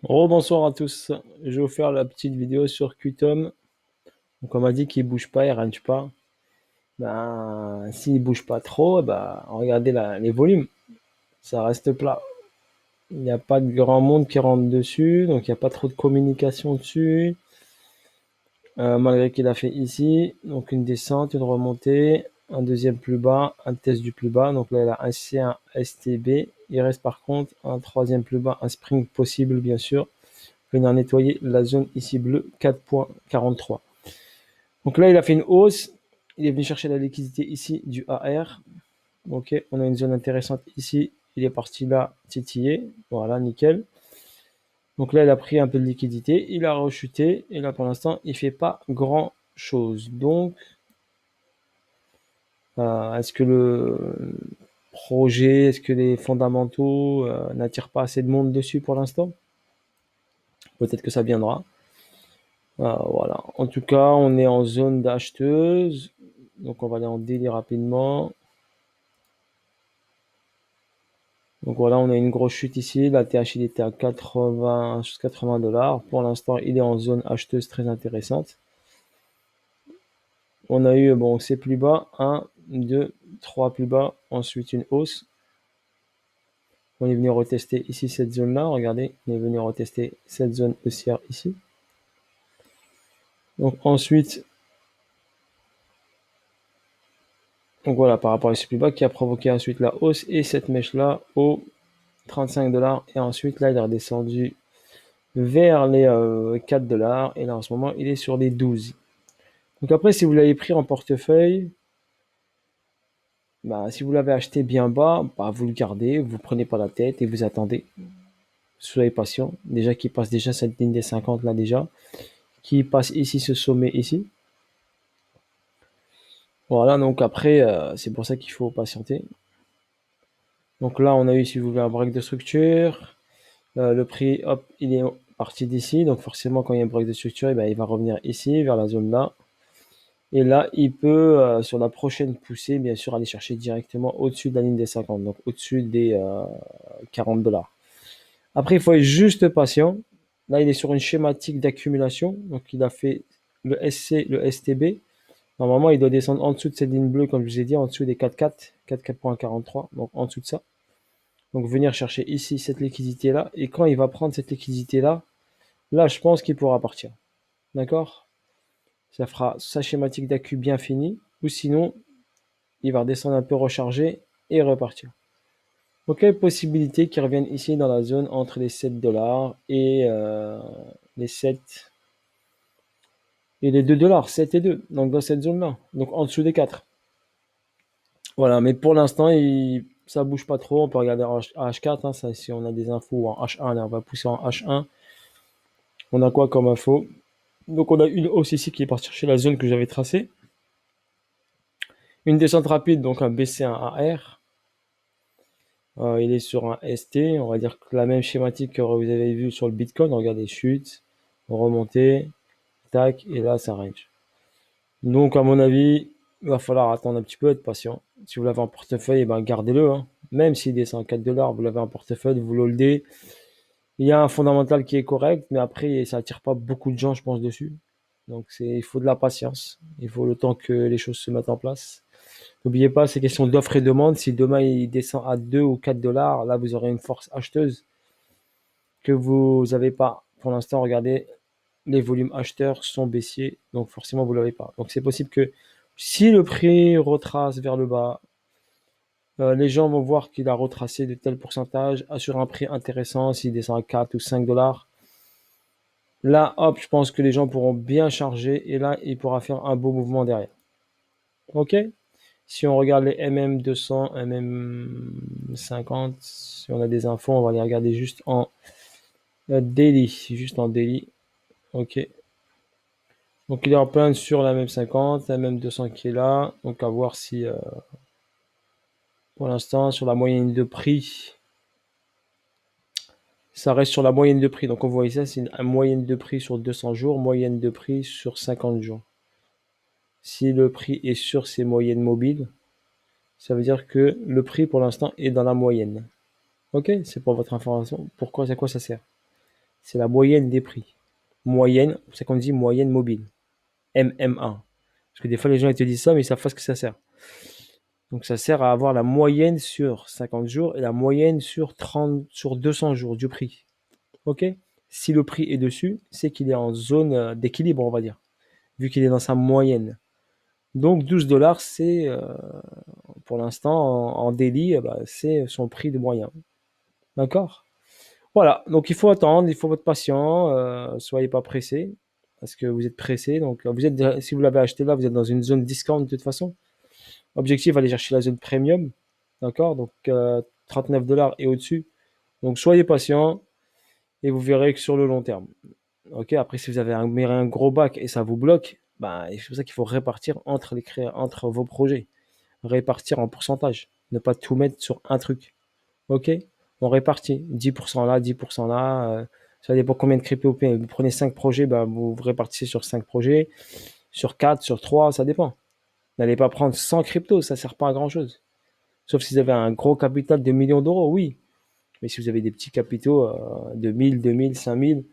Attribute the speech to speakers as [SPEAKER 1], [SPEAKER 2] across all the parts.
[SPEAKER 1] Bonsoir à tous. Je vais vous faire la petite vidéo sur Qtum. Donc on m'a dit qu'il bouge pas, il range pas. Ben, s'il bouge pas trop, ben, regardez les volumes. Ça reste plat. Il n'y a pas de grand monde qui rentre dessus, donc il n'y a pas trop de communication dessus. Malgré qu'il a fait ici, donc une descente, une remontée, un deuxième plus bas, un test du plus bas. Donc là, il a un C, un STB. Il reste par contre un troisième plus bas, un spring possible, bien sûr. Venir nettoyer la zone ici bleue 4.43. Donc là, il a fait une hausse. Il est venu chercher la liquidité ici du AR. Ok, on a une zone intéressante ici. Il est parti là titiller. Voilà, nickel. Donc là, il a pris un peu de liquidité. Il a rechuté. Et là, pour l'instant, il fait pas grand chose. Donc, est-ce que le projet, est-ce que les fondamentaux n'attirent pas assez de monde dessus pour l'instant? Peut-être que ça viendra. Voilà. En tout cas, on est en zone d'acheteuse. Donc, on va aller en daily rapidement. Donc voilà, on a une grosse chute ici. La TH, il était à 80, 80 dollars. Pour l'instant, il est en zone acheteuse très intéressante. On a eu, bon, c'est plus bas. 1, 2, 3 plus bas. Ensuite, une hausse. On est venu retester ici cette zone-là. Regardez, on est venu retester cette zone haussière ici. Donc ensuite, donc voilà, par rapport à ce plus bas qui a provoqué ensuite la hausse et cette mèche-là au 35 dollars. Et ensuite, là, il est redescendu vers les 4 dollars. Et là, en ce moment, il est sur les 12. Donc après, si vous l'avez pris en portefeuille, bah, si vous l'avez acheté bien bas, bah, vous le gardez, vous prenez pas la tête et vous attendez. Soyez patient. Déjà qu'il passe déjà cette ligne des 50 là déjà, qui passe ici ce sommet ici. Voilà, donc après, c'est pour ça qu'il faut patienter. Donc là, on a eu, si vous voulez, un break de structure. Le prix, hop, il est parti d'ici. Donc forcément, quand il y a un break de structure, eh ben, il va revenir ici, vers la zone là. Et là, il peut, sur la prochaine poussée, bien sûr, aller chercher directement au-dessus de la ligne des 50, donc au-dessus des 40 dollars. Après, il faut être juste patient. Là, il est sur une schématique d'accumulation. Donc, il a fait le SC, le STB. Normalement, il doit descendre en dessous de cette ligne bleue, comme je vous ai dit, en dessous des 4,4, 4,4.43, donc en dessous de ça. Donc, venir chercher ici cette liquidité-là. Et quand il va prendre cette liquidité-là, là, je pense qu'il pourra partir. D'accord? Ça fera sa schématique d'accu bien finie. Ou sinon, il va redescendre un peu recharger et repartir. Donc, il y a une possibilité qu'il revienne ici dans la zone entre les 7 dollars et les 7 et les 2 dollars, 7 et 2. Donc, dans cette zone-là. Donc, en dessous des 4. Voilà, mais pour l'instant, ça bouge pas trop. On peut regarder en H4, hein, ça, si on a des infos en H1, là, on va pousser en H1. On a quoi comme info? Donc, on a une hausse ici qui est partie chercher la zone que j'avais tracée. Une descente rapide, donc un BC, un AR. Il est sur un ST, on va dire que la même schématique que vous avez vu sur le Bitcoin. Regardez, chute, remontée, tac, et là, ça range. Donc, à mon avis, il va falloir attendre un petit peu, être patient. Si vous l'avez en portefeuille, eh ben, gardez-le, hein. Même s'il descend à 4 dollars, vous l'avez en portefeuille, vous l'holdez. Il y a un fondamental qui est correct, mais après, ça attire pas beaucoup de gens, je pense, dessus. Donc, il faut de la patience. Il faut le temps que les choses se mettent en place. N'oubliez pas, c'est question d'offre et demande. Si demain il descend à 2 ou 4 dollars, là, vous aurez une force acheteuse que vous n'avez pas. Pour l'instant, regardez, les volumes acheteurs sont baissiers, donc forcément, vous ne l'avez pas. Donc, c'est possible que si le prix retrace vers le bas, les gens vont voir qu'il a retracé de tels pourcentages sur un prix intéressant, s'il descend à 4 ou 5 dollars. Là, hop, je pense que les gens pourront bien charger et là, il pourra faire un beau mouvement derrière. OK? Si on regarde les MM200, MM50, si on a des infos, on va les regarder juste en daily. Juste en daily. OK. Donc il est en plein sur la MM50, la MM200 qui est là. Donc à voir si, pour l'instant, sur la moyenne de prix, ça reste sur la moyenne de prix. Donc on voit ici, c'est une moyenne de prix sur 200 jours, moyenne de prix sur 50 jours. Si le prix est sur ces moyennes mobiles, ça veut dire que le prix pour l'instant est dans la moyenne. Ok, c'est pour votre information. Pourquoi, à quoi ça sert? c'est la moyenne des prix. Moyenne, c'est qu'on dit moyenne mobile. MMA. Parce que des fois, les gens ils te disent ça, mais ils savent pas ce que ça sert. Donc, ça sert à avoir la moyenne sur 50 jours et la moyenne sur 200 jours du prix. OK? Si le prix est dessus, c'est qu'il est en zone d'équilibre, on va dire, vu qu'il est dans sa moyenne. Donc, 12 dollars, c'est pour l'instant en daily, c'est son prix de moyen. D'accord? Voilà, donc il faut attendre, il faut être patient, soyez pas pressé, parce que vous êtes pressé. Donc, si vous l'avez acheté là, vous êtes dans une zone discount de toute façon. Objectif, aller chercher la zone premium, d'accord? Donc, 39 dollars et au-dessus. Donc, soyez patient et vous verrez que sur le long terme. Ok, après, si vous avez un gros bac et ça vous bloque, bah, c'est pour ça qu'il faut répartir entre vos projets. Répartir en pourcentage. Ne pas tout mettre sur un truc. Ok? On répartit 10% là, 10% là. Ça dépend combien de crypto vous payez. Vous prenez 5 projets, bah, vous répartissez sur 5 projets, sur 4, sur 3, ça dépend. N'allez pas prendre 100 cryptos, ça sert pas à grand chose. Sauf si vous avez un gros capital de millions d'euros, oui. Mais si vous avez des petits capitaux de 1000, 2000, 5000,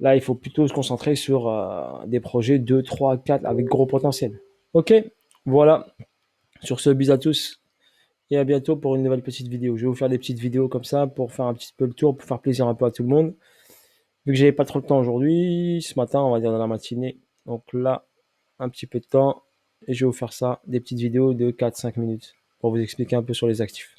[SPEAKER 1] là, il faut plutôt se concentrer sur des projets 2, 3, 4 avec gros potentiel. Ok? Voilà. Sur ce, bis à tous et à bientôt pour une nouvelle petite vidéo. Je vais vous faire des petites vidéos comme ça pour faire un petit peu le tour, pour faire plaisir un peu à tout le monde. Vu que j'avais pas trop de temps aujourd'hui, ce matin, on va dire dans la matinée. Donc là, un petit peu de temps et je vais vous faire ça, des petites vidéos de 4-5 minutes pour vous expliquer un peu sur les actifs.